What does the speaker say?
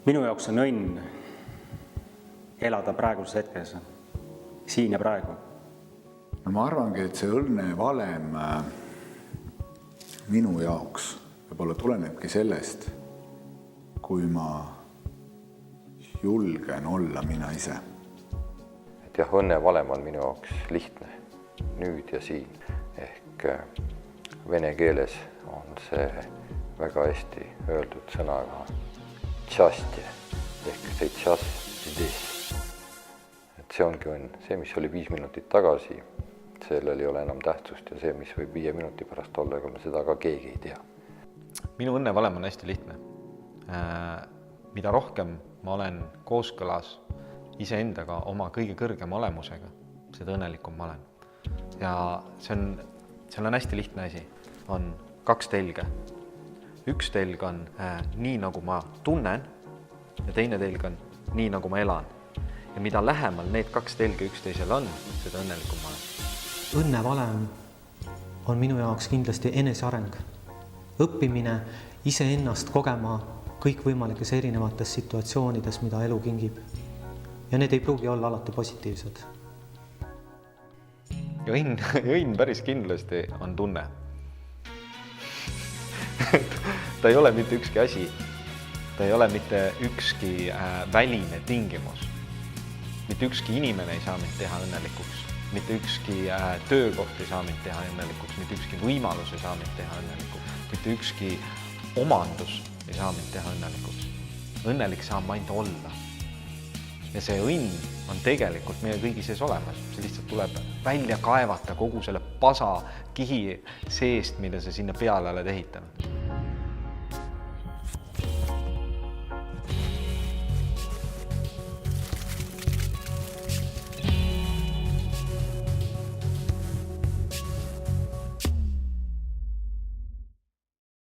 Minu jaoks on õnn elada praeguses hetkes, siin ja praegu. No ma arvangi, et see õnne valem minu jaoks võib-olla tulenebki sellest, kui ma julgen olla mina ise. Et jah, õnne valem on minu jaoks lihtne, nüüd ja siin. Ehk vene keeles on see väga hästi öeldud sõnaga tšastje, ehk see tšast здесь. Et see ongi õnn. See, mis oli 5 minutit tagasi, sellel ei ole enam tähtsust ja see, mis võib 5 minuti pärast olla, ega me seda ka keegi ei tea. Minu õnnevalem on hästi lihtne. Mida rohkem ma olen kooskõlas iseendaga oma kõige kõrgema olemusega, seda õnnelikum ma olen. Ja seal on hästi lihtne asi. On 2 telge. Üks telg on nii, nagu ma tunnen ja teine telg on nii, nagu ma elan. Ja mida lähemal need 2 telge üksteisel on, seda õnnelikum ma olen. Õnnevalem on minu jaoks kindlasti eneseareng. Õppimine iseennast kogema kõikvõimalikes erinevates situatsioonides, mida elu kingib. Ja need ei pruugi olla alati positiivsed. Ja õnn päris kindlasti on tunne. Ta ei ole mitte ükski asi. Ta ei ole mitte ükski väline tingimus. Mitte ükski inimene ei saa mind teha õnnelikuks. Mitte ükski töökoht ei saa mind teha õnnelikuks. Mitte ükski võimalus ei saa mind teha õnnelikuks. Mitte ükski omandus ei saa mind teha õnnelikuks. Õnnelik saab ainult olla. Ja see õnn on tegelikult meie kõigi sees olemas. See lihtsalt tuleb välja kaevata kogu selle pasa kihi seest, mida sa sinna peale oled ehitanud.